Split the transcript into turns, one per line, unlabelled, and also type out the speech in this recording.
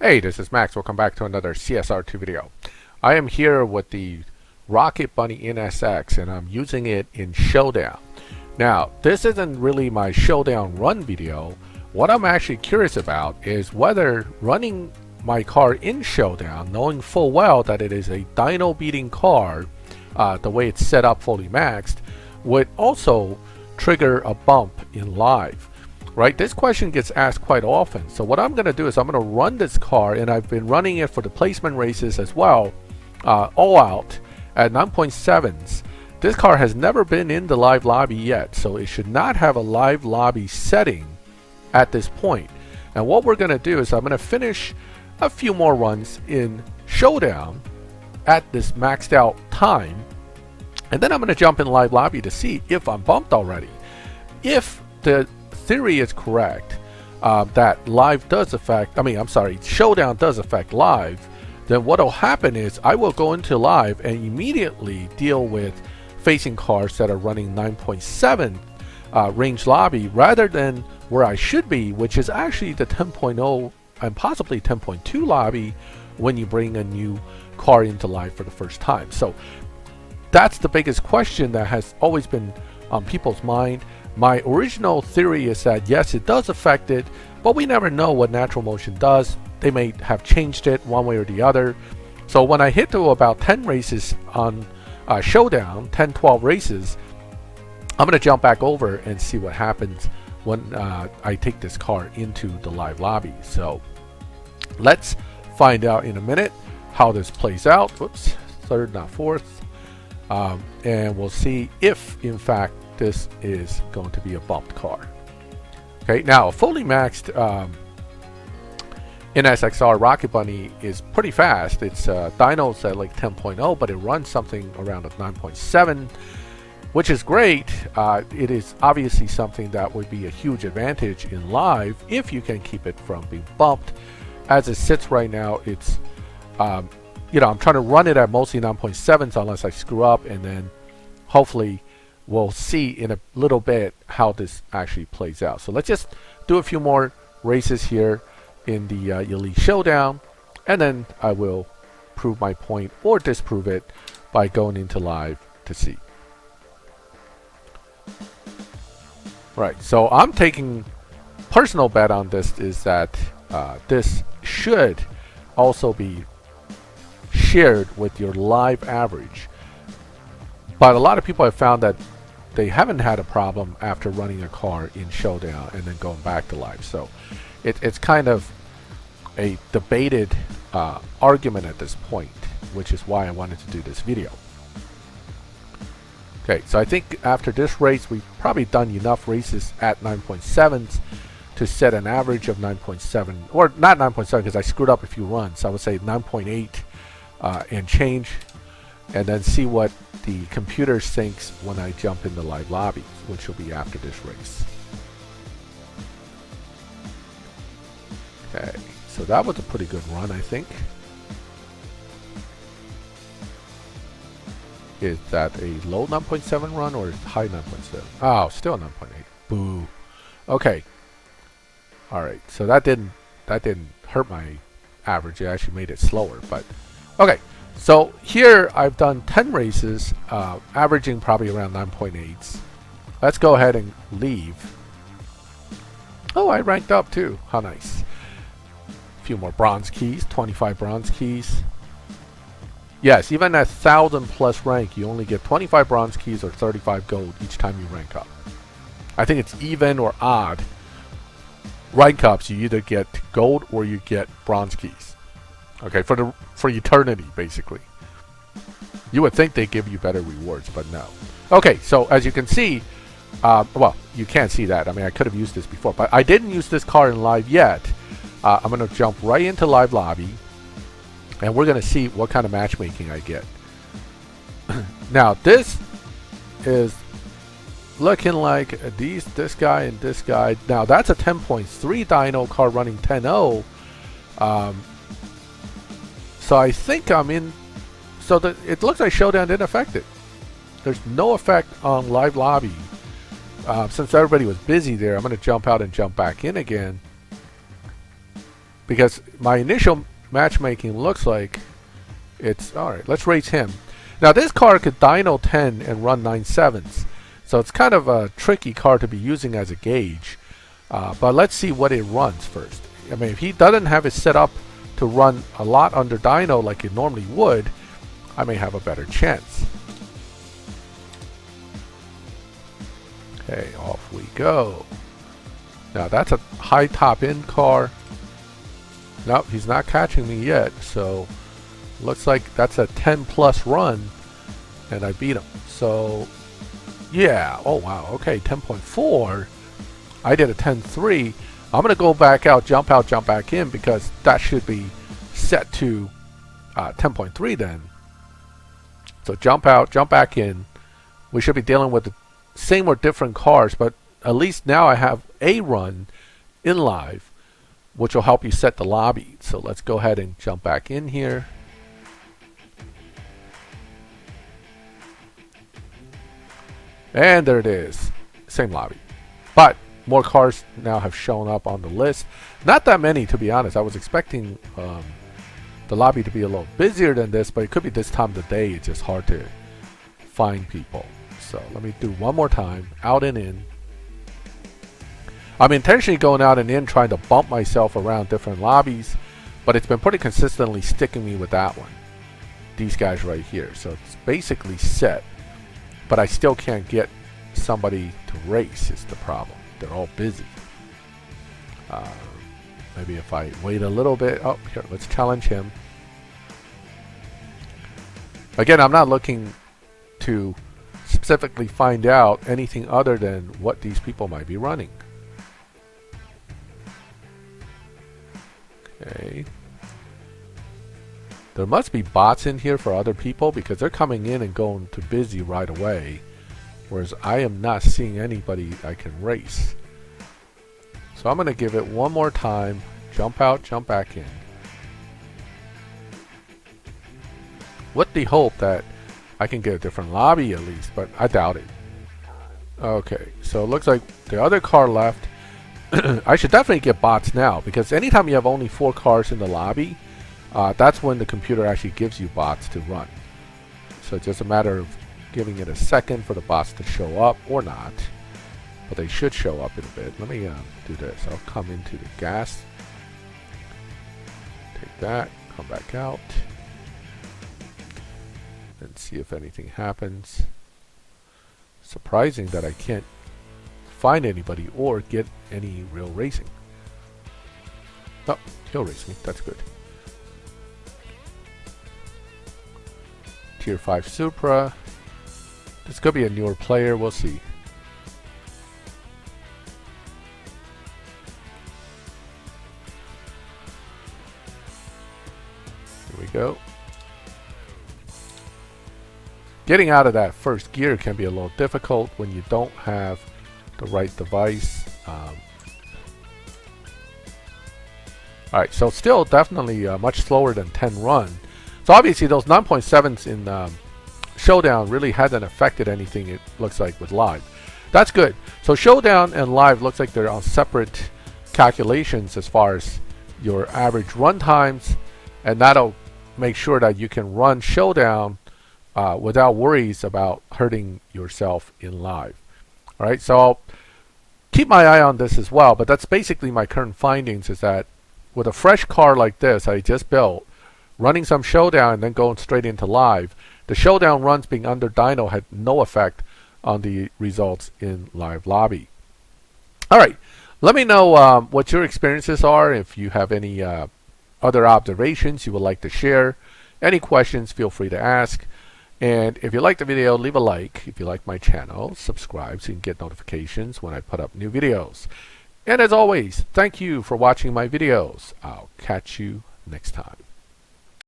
Hey, this is Max. Welcome back to another CSR2 video. I am here with the Rocket Bunny NSX and I'm using it in Showdown. Now, this isn't really my Showdown run video. What I'm actually curious about is whether running my car in Showdown, knowing full well that it is a dyno beating car, the way it's set up fully maxed, would also trigger a bump in live. Right, this question gets asked quite often. So what I'm going to do is I'm going to run this car, and I've been running it for the placement races as well, all out at 9.7s. This car has never been in the live lobby yet, so it should not have a live lobby setting at this point. And what we're going to do is I'm going to finish a few more runs in Showdown at this maxed out time, and then I'm going to jump in live lobby to see if I'm bumped already. If the theory is correct, that live does affect, Showdown does affect live, then what will happen is I will go into live and immediately deal with facing cars that are running 9.7 range lobby rather than where I should be, which is actually the 10.0 and possibly 10.2 lobby when you bring a new car into live for the first time. So that's the biggest question that has always been on people's mind. My original theory is that yes, it does affect it, but we never know what natural motion does. They may have changed it one way or the other. So when I hit to about 10 races on Showdown, 10-12 races, I'm going to jump back over and see what happens when I take this car into the live lobby. So let's find out in a minute how this plays out. Whoops, third, not fourth. And we'll see if, in fact, this is going to be a bumped car. Okay, now a fully maxed NSXR Rocket Bunny is pretty fast. It's dyno's at like 10.0, but it runs something around at 9.7, which is great. It is obviously something that would be a huge advantage in live if you can keep it from being bumped. As it sits right now, it's I'm trying to run it at mostly 9.7s unless I screw up, and then hopefully we'll see in a little bit how this actually plays out. So let's just do a few more races here in the Elite Showdown, and then I will prove my point or disprove it by going into live to see. Right, so I'm taking personal bet on this is that this should also be shared with your live average. But a lot of people have found that they haven't had a problem after running a car in Showdown and then going back to live. So it's kind of a debated argument at this point, which is why I wanted to do this video. Okay, so I think after this race, we've probably done enough races at 9.7s to set an average of 9.7, or not 9.7 because I screwed up a few runs. So I would say 9.8 and change, and then see what the computer thinks when I jump in the live lobby, which will be after this race. Okay, so that was a pretty good run, I think. Is that a low 9.7 run or high 9.7? Oh, still 9.8. Boo. Okay. All right. So that didn't hurt my average. It actually made it slower. But okay. So here I've done 10 races, averaging probably around 9.8s. Let's go ahead and leave. Oh, I ranked up too. How nice. A few more bronze keys, 25 bronze keys. Yes, even at 1,000 plus rank, you only get 25 bronze keys or 35 gold each time you rank up. I think it's even or odd. Rank ups, you either get gold or you get bronze keys. Okay, for eternity, basically. You would think they give you better rewards, but no. Okay, so as you can see, well, you can't see that. I mean, I could have used this before, but I didn't use this car in live yet. I'm going to jump right into live lobby, and we're going to see what kind of matchmaking I get. Now, this is looking like this guy and this guy. Now, that's a 10.3 dyno car running 10.0. So I think I'm in. So it looks like Showdown didn't affect it. There's no effect on live lobby. Since everybody was busy there, I'm going to jump out and jump back in again. because my initial matchmaking looks like it's alright. Let's race him. Now this car could dyno 10 and run 9.7s, so it's kind of a tricky car to be using as a gauge. But let's see what it runs first. I mean, if he doesn't have it set up to run a lot under dyno like it normally would, I may have a better chance. Okay, off we go. Now that's a high top end car. Nope, he's not catching me yet, so looks like that's a 10 plus run and I beat him. So yeah, oh wow, okay, 10.4. I did a 10.3. I'm gonna go back out, jump back in, because that should be set to 10.3 then. So jump out, jump back in. We should be dealing with the same or different cars, but at least now I have a run in live, which will help you set the lobby. So let's go ahead and jump back in here. And there it is, same lobby. But more cars now have shown up on the list. Not that many, to be honest. I was expecting the lobby to be a little busier than this, but it could be this time of the day. It's just hard to find people. So let me do one more time, out and in. I'm intentionally going out and in, trying to bump myself around different lobbies, but it's been pretty consistently sticking me with that one. These guys right here. So it's basically set, but I still can't get somebody to race is the problem. They're all busy. Maybe if I wait a little bit. Oh, here, let's challenge him. Again, I'm not looking to specifically find out anything other than what these people might be running. Okay. There must be bots in here for other people because they're coming in and going to busy right away. Whereas I am not seeing anybody I can race. So I'm going to give it one more time. Jump out, jump back in. With the hope that I can get a different lobby at least, but I doubt it. Okay, so it looks like the other car left. I should definitely get bots now, because anytime you have only 4 cars in the lobby, that's when the computer actually gives you bots to run. So it's just a matter of giving it a second for the bots to show up or not, but they should show up in a bit. Let me do this. I'll come into the gas, take that, come back out, and see if anything happens. Surprising that I can't find anybody or get any real racing. Oh, he'll race me. That's good. Tier 5 Supra. This could be a newer player. We'll see. Here we go. Getting out of that first gear can be a little difficult when you don't have the right device. Alright, so still definitely much slower than 10 run. So obviously those 9.7s in Showdown really hasn't affected anything, it looks like, with live. That's good. So Showdown and live looks like they're on separate calculations as far as your average run times, and that'll make sure that you can run Showdown without worries about hurting yourself in live. Alright, so I'll keep my eye on this as well, but that's basically my current findings, is that with a fresh car like this I just built, running some Showdown and then going straight into live, the Showdown runs being under dyno had no effect on the results in live lobby. Alright, let me know what your experiences are. If you have any other observations you would like to share, any questions, feel free to ask. And if you like the video, leave a like. If you like my channel, subscribe so you can get notifications when I put up new videos. And as always, thank you for watching my videos. I'll catch you next time.